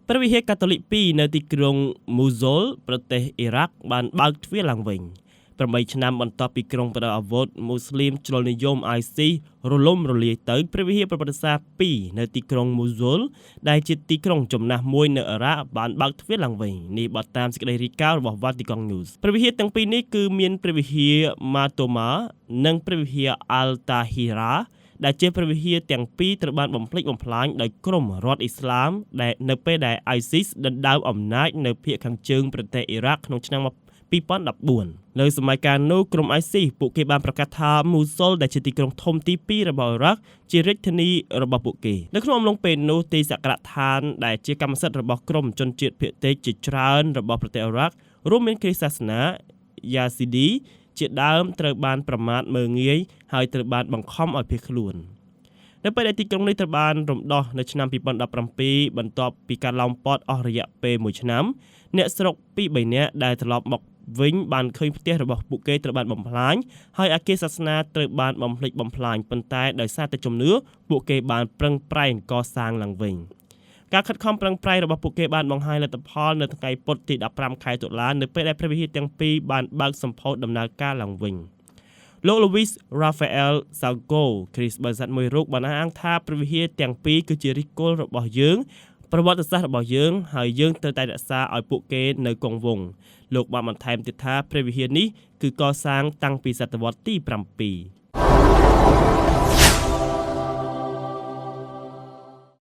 ព្រះវិហារកាតូលិក2នៅទីក្រុងមូសូលប្រទេសអ៊ីរ៉ាក់បានបើកទ្វារឡើងវិញ8ឆ្នាំបន្ទាប់ពីក្រុងប្រដាប់អាវុធមូស្លីមជ្រុលនិយម ISIS រលំរលាយទៅព្រះវិហារប្រវត្តិសាស្ត្រ2នៅទីក្រុងមូសូលដែលជាទីក្រុងចំណាស់មួយនៅអ៊ីរ៉ាក់បានបើកទ្វារឡើងវិញនេះបើតាមសេចក្តីរាយការណ៍របស់ Vatican News ព្រះវិហារទាំងពីរនេះគឺមានព្រះវិហារ Matoma និងព្រះវិហារ Al-Tahira ដែលជាព្រះវិហារទាំងពីរត្រូវបានបំផ្លិចបំផ្លាញដោយក្រុមរដ្ឋអ៊ីស្លាមដែលនៅពេលដែល ISIS ដណ្ដើមអំណាចនៅភាគខាងជើងប្រទេសអ៊ីរ៉ាក់ក្នុងឆ្នាំ2014នៅសម័យកាលនោះក្រុម ISIS ពួកគេបានប្រកាសថាមូសូលដែលជាទីក្រុងធំទី2របស់អ៊ីរ៉ាក់ជារាជធានីរបស់ពួកគេនៅក្នុងអំឡុងពេលនោះទីសក្ការៈឋានដែលជាកម្មសិទ្ធិរបស់ក្រុមជនជាតិភាគតិចជាច្រើនរបស់ប្រទេសអ៊ីរ៉ាក់រួមមានគ្រិស្តសាសនាយ៉ាស៊ីឌីជាដើមត្រូវបានប្រមាថមើលងាយហើយត្រូវបានបង្ខំឲ្យភៀសខ្លួននៅពេលដែលទីក្រុងនេះត្រូវបានរំដោះនៅឆ្នាំ2017បន្ទាប់ពីការឡោមព័ទ្ធអស់រយៈពេល1ឆ្នាំអ្នកស្រុក2-3នាក់ដែលត្រឡប់មកវិញបានឃើញផ្ទះរបស់ពួកគេត្រូវបានបំផ្លាញហើយអគារសាសនាត្រូវបានបំផ្លិចបំផ្លាញប៉ុន្តែដោយសារតែជំនឿពួកគេបានប្រឹងប្រែងកសាងឡើងវិញការខិតខំប្រឹងប្រែងរបស់ពួកគេបានបង្ហាញលទ្ធផលនៅថ្ងៃពុធទី15ខែតុលានៅពេលដែលព្រះវិហារទាំងពីរបានបើកសម្ពោធដំណើរការឡើងវិញលោក Luis Rafael Sago គ្រីស្ទបរិស័ទមួយរូបបានអះអាងថាព្រះវិហារទាំងពីរគឺជាឫសគល់របស់យើងប្រវត្តិសាស្ត្ររបស់យើងហើយយើងត្រូវតែរក្សាឲ្យពួកគេនៅគង់វង្សលោកបានបន្ថែមទៀតថាព្រះវិហារនេះគឺកសាងតាំងពីសតវត្សទី7